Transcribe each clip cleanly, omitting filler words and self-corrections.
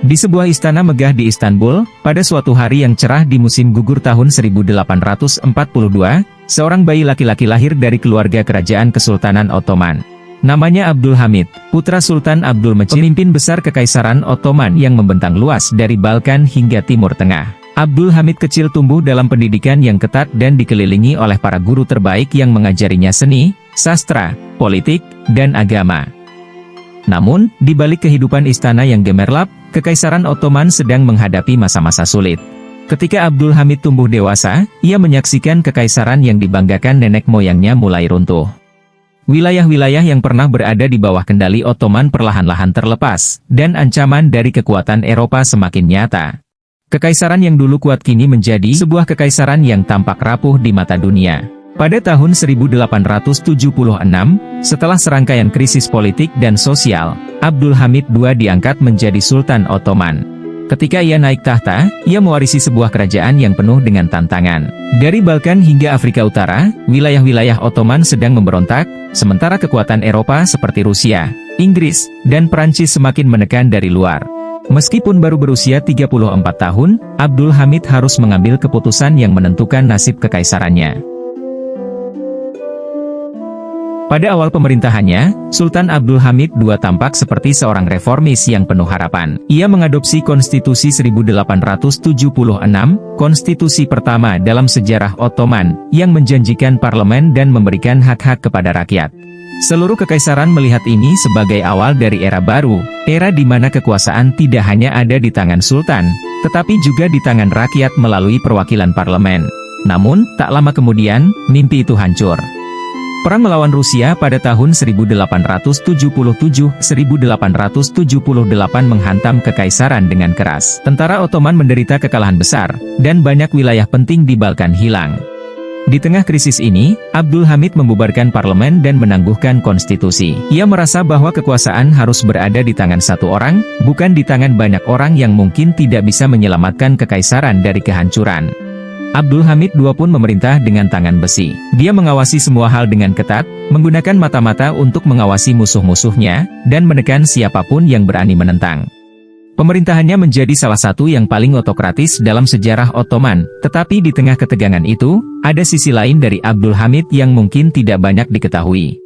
Di sebuah istana megah di Istanbul, pada suatu hari yang cerah di musim gugur tahun 1842, seorang bayi laki-laki lahir dari keluarga kerajaan Kesultanan Ottoman. Namanya Abdul Hamid, putra Sultan Abdul Mecid, pemimpin besar Kekaisaran Ottoman yang membentang luas dari Balkan hingga Timur Tengah. Abdul Hamid kecil tumbuh dalam pendidikan yang ketat dan dikelilingi oleh para guru terbaik yang mengajarinya seni, sastra, politik, dan agama. Namun, di balik kehidupan istana yang gemerlap, Kekaisaran Ottoman sedang menghadapi masa-masa sulit. Ketika Abdul Hamid tumbuh dewasa, ia menyaksikan kekaisaran yang dibanggakan nenek moyangnya mulai runtuh. Wilayah-wilayah yang pernah berada di bawah kendali Ottoman perlahan-lahan terlepas, dan ancaman dari kekuatan Eropa semakin nyata. Kekaisaran yang dulu kuat kini menjadi sebuah kekaisaran yang tampak rapuh di mata dunia. Pada tahun 1876, setelah serangkaian krisis politik dan sosial, Abdul Hamid II diangkat menjadi Sultan Ottoman. Ketika ia naik tahta, ia mewarisi sebuah kerajaan yang penuh dengan tantangan. Dari Balkan hingga Afrika Utara, wilayah-wilayah Ottoman sedang memberontak, sementara kekuatan Eropa seperti Rusia, Inggris, dan Prancis semakin menekan dari luar. Meskipun baru berusia 34 tahun, Abdul Hamid harus mengambil keputusan yang menentukan nasib kekaisarannya. Pada awal pemerintahannya, Sultan Abdul Hamid II tampak seperti seorang reformis yang penuh harapan. Ia mengadopsi Konstitusi 1876, konstitusi pertama dalam sejarah Ottoman, yang menjanjikan parlemen dan memberikan hak-hak kepada rakyat. Seluruh kekaisaran melihat ini sebagai awal dari era baru, era di mana kekuasaan tidak hanya ada di tangan sultan, tetapi juga di tangan rakyat melalui perwakilan parlemen. Namun, tak lama kemudian, mimpi itu hancur. Perang melawan Rusia pada tahun 1877-1878 menghantam kekaisaran dengan keras. Tentara Ottoman menderita kekalahan besar, dan banyak wilayah penting di Balkan hilang. Di tengah krisis ini, Abdul Hamid membubarkan parlemen dan menangguhkan konstitusi. Ia merasa bahwa kekuasaan harus berada di tangan satu orang, bukan di tangan banyak orang yang mungkin tidak bisa menyelamatkan kekaisaran dari kehancuran. Abdul Hamid II pun memerintah dengan tangan besi. Dia mengawasi semua hal dengan ketat, menggunakan mata-mata untuk mengawasi musuh-musuhnya, dan menekan siapapun yang berani menentang. Pemerintahannya menjadi salah satu yang paling otokratis dalam sejarah Ottoman, tetapi di tengah ketegangan itu, ada sisi lain dari Abdul Hamid yang mungkin tidak banyak diketahui.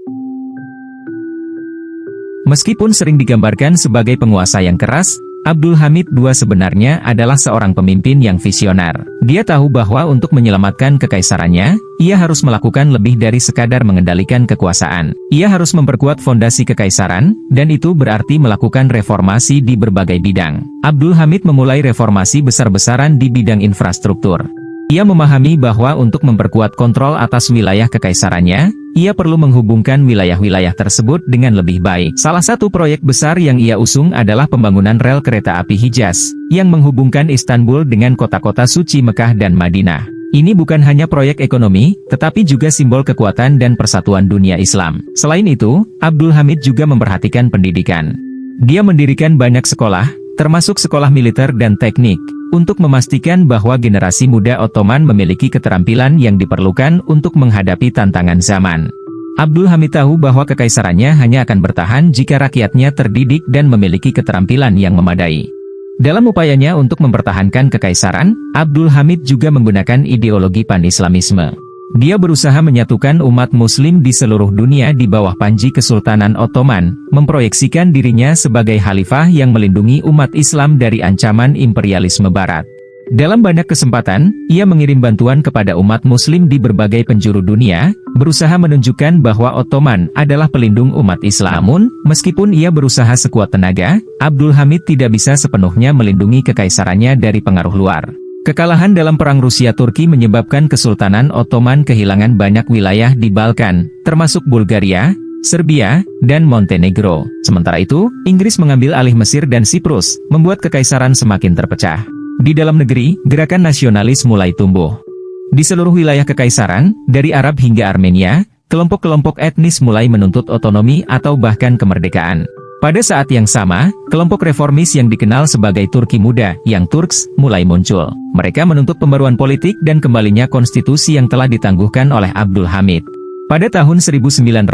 Meskipun sering digambarkan sebagai penguasa yang keras, Abdul Hamid II sebenarnya adalah seorang pemimpin yang visioner. Dia tahu bahwa untuk menyelamatkan kekaisarannya, ia harus melakukan lebih dari sekadar mengendalikan kekuasaan. Ia harus memperkuat fondasi kekaisaran, dan itu berarti melakukan reformasi di berbagai bidang. Abdul Hamid memulai reformasi besar-besaran di bidang infrastruktur. Ia memahami bahwa untuk memperkuat kontrol atas wilayah kekaisarannya, ia perlu menghubungkan wilayah-wilayah tersebut dengan lebih baik. Salah satu proyek besar yang ia usung adalah pembangunan rel kereta api Hijaz, yang menghubungkan Istanbul dengan kota-kota suci Mekah dan Madinah. Ini bukan hanya proyek ekonomi, tetapi juga simbol kekuatan dan persatuan dunia Islam. Selain itu, Abdul Hamid juga memperhatikan pendidikan. Dia mendirikan banyak sekolah, termasuk sekolah militer dan teknik, untuk memastikan bahwa generasi muda Ottoman memiliki keterampilan yang diperlukan untuk menghadapi tantangan zaman. Abdul Hamid tahu bahwa kekaisarannya hanya akan bertahan jika rakyatnya terdidik dan memiliki keterampilan yang memadai. Dalam upayanya untuk mempertahankan kekaisaran, Abdul Hamid juga menggunakan ideologi pan-Islamisme. Dia berusaha menyatukan umat muslim di seluruh dunia di bawah panji Kesultanan Ottoman, memproyeksikan dirinya sebagai khalifah yang melindungi umat Islam dari ancaman imperialisme barat. Dalam banyak kesempatan, ia mengirim bantuan kepada umat muslim di berbagai penjuru dunia, berusaha menunjukkan bahwa Ottoman adalah pelindung umat Islam. Namun, meskipun ia berusaha sekuat tenaga, Abdul Hamid tidak bisa sepenuhnya melindungi kekaisarannya dari pengaruh luar. Kekalahan dalam Perang Rusia-Turki menyebabkan Kesultanan Ottoman kehilangan banyak wilayah di Balkan, termasuk Bulgaria, Serbia, dan Montenegro. Sementara itu, Inggris mengambil alih Mesir dan Siprus, membuat kekaisaran semakin terpecah. Di dalam negeri, gerakan nasionalis mulai tumbuh. Di seluruh wilayah kekaisaran, dari Arab hingga Armenia, kelompok-kelompok etnis mulai menuntut otonomi atau bahkan kemerdekaan. Pada saat yang sama, kelompok reformis yang dikenal sebagai Turki Muda, yang Turks, mulai muncul. Mereka menuntut pembaruan politik dan kembalinya konstitusi yang telah ditangguhkan oleh Abdul Hamid. Pada tahun 1908,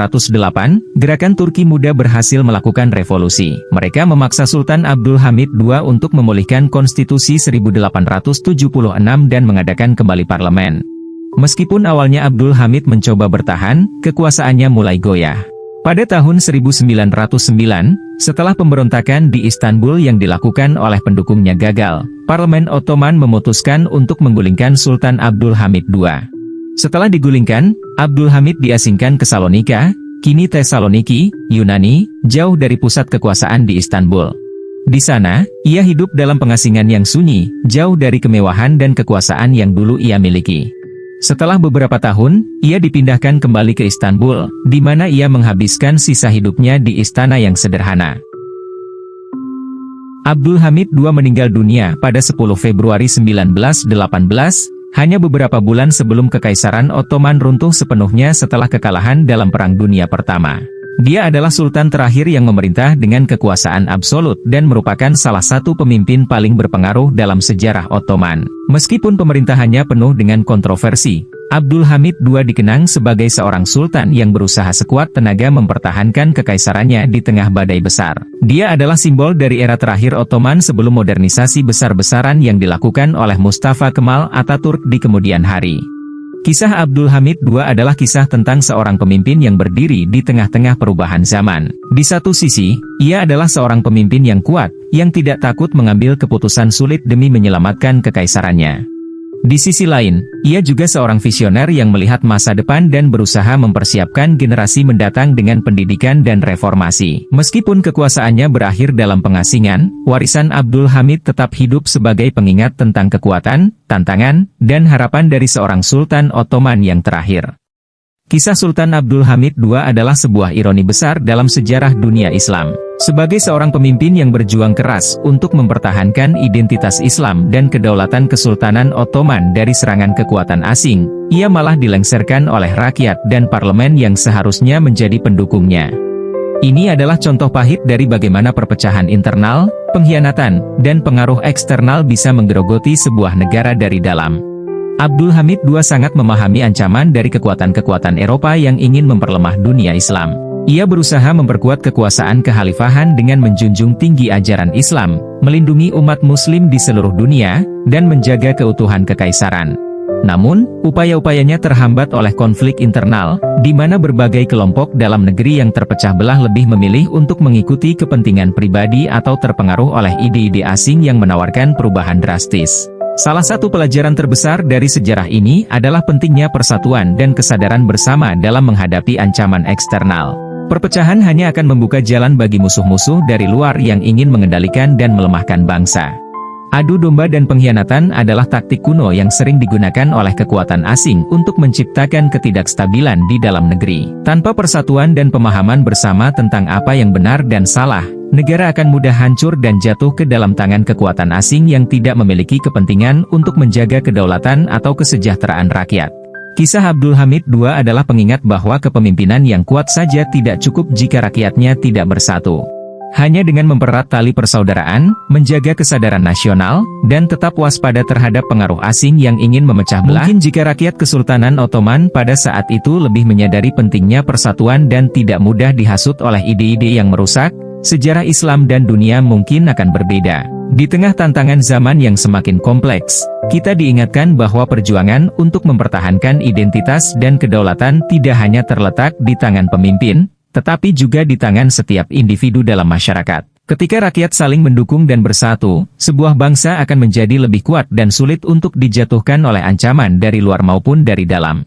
gerakan Turki Muda berhasil melakukan revolusi. Mereka memaksa Sultan Abdul Hamid II untuk memulihkan konstitusi 1876 dan mengadakan kembali parlemen. Meskipun awalnya Abdul Hamid mencoba bertahan, kekuasaannya mulai goyah. Pada tahun 1909, setelah pemberontakan di Istanbul yang dilakukan oleh pendukungnya gagal, Parlemen Ottoman memutuskan untuk menggulingkan Sultan Abdul Hamid II. Setelah digulingkan, Abdul Hamid diasingkan ke Salonika, kini Thessaloniki, Yunani, jauh dari pusat kekuasaan di Istanbul. Di sana, ia hidup dalam pengasingan yang sunyi, jauh dari kemewahan dan kekuasaan yang dulu ia miliki. Setelah beberapa tahun, ia dipindahkan kembali ke Istanbul, di mana ia menghabiskan sisa hidupnya di istana yang sederhana. Abdul Hamid II meninggal dunia pada 10 Februari 1918, hanya beberapa bulan sebelum Kekaisaran Ottoman runtuh sepenuhnya setelah kekalahan dalam Perang Dunia Pertama. Dia adalah sultan terakhir yang memerintah dengan kekuasaan absolut dan merupakan salah satu pemimpin paling berpengaruh dalam sejarah Ottoman. Meskipun pemerintahannya penuh dengan kontroversi, Abdul Hamid II dikenang sebagai seorang sultan yang berusaha sekuat tenaga mempertahankan kekaisarannya di tengah badai besar. Dia adalah simbol dari era terakhir Ottoman sebelum modernisasi besar-besaran yang dilakukan oleh Mustafa Kemal Atatürk di kemudian hari. Kisah Abdul Hamid II adalah kisah tentang seorang pemimpin yang berdiri di tengah-tengah perubahan zaman. Di satu sisi, ia adalah seorang pemimpin yang kuat, yang tidak takut mengambil keputusan sulit demi menyelamatkan kekaisarannya. Di sisi lain, ia juga seorang visioner yang melihat masa depan dan berusaha mempersiapkan generasi mendatang dengan pendidikan dan reformasi. Meskipun kekuasaannya berakhir dalam pengasingan, warisan Abdul Hamid tetap hidup sebagai pengingat tentang kekuatan, tantangan, dan harapan dari seorang Sultan Ottoman yang terakhir. Kisah Sultan Abdul Hamid II adalah sebuah ironi besar dalam sejarah dunia Islam. Sebagai seorang pemimpin yang berjuang keras untuk mempertahankan identitas Islam dan kedaulatan Kesultanan Ottoman dari serangan kekuatan asing, ia malah dilengsarkan oleh rakyat dan parlemen yang seharusnya menjadi pendukungnya. Ini adalah contoh pahit dari bagaimana perpecahan internal, pengkhianatan, dan pengaruh eksternal bisa menggerogoti sebuah negara dari dalam. Abdul Hamid II sangat memahami ancaman dari kekuatan-kekuatan Eropa yang ingin memperlemah dunia Islam. Ia berusaha memperkuat kekuasaan kekhalifahan dengan menjunjung tinggi ajaran Islam, melindungi umat Muslim di seluruh dunia, dan menjaga keutuhan kekaisaran. Namun, upaya-upayanya terhambat oleh konflik internal, di mana berbagai kelompok dalam negeri yang terpecah belah lebih memilih untuk mengikuti kepentingan pribadi atau terpengaruh oleh ide-ide asing yang menawarkan perubahan drastis. Salah satu pelajaran terbesar dari sejarah ini adalah pentingnya persatuan dan kesadaran bersama dalam menghadapi ancaman eksternal. Perpecahan hanya akan membuka jalan bagi musuh-musuh dari luar yang ingin mengendalikan dan melemahkan bangsa. Adu domba dan pengkhianatan adalah taktik kuno yang sering digunakan oleh kekuatan asing untuk menciptakan ketidakstabilan di dalam negeri. Tanpa persatuan dan pemahaman bersama tentang apa yang benar dan salah, negara akan mudah hancur dan jatuh ke dalam tangan kekuatan asing yang tidak memiliki kepentingan untuk menjaga kedaulatan atau kesejahteraan rakyat. Kisah Abdul Hamid II adalah pengingat bahwa kepemimpinan yang kuat saja tidak cukup jika rakyatnya tidak bersatu. Hanya dengan mempererat tali persaudaraan, menjaga kesadaran nasional, dan tetap waspada terhadap pengaruh asing yang ingin memecah belah, mungkin jika rakyat Kesultanan Ottoman pada saat itu lebih menyadari pentingnya persatuan dan tidak mudah dihasut oleh ide-ide yang merusak, sejarah Islam dan dunia mungkin akan berbeda. Di tengah tantangan zaman yang semakin kompleks, kita diingatkan bahwa perjuangan untuk mempertahankan identitas dan kedaulatan tidak hanya terletak di tangan pemimpin, tetapi juga di tangan setiap individu dalam masyarakat. Ketika rakyat saling mendukung dan bersatu, sebuah bangsa akan menjadi lebih kuat dan sulit untuk dijatuhkan oleh ancaman dari luar maupun dari dalam.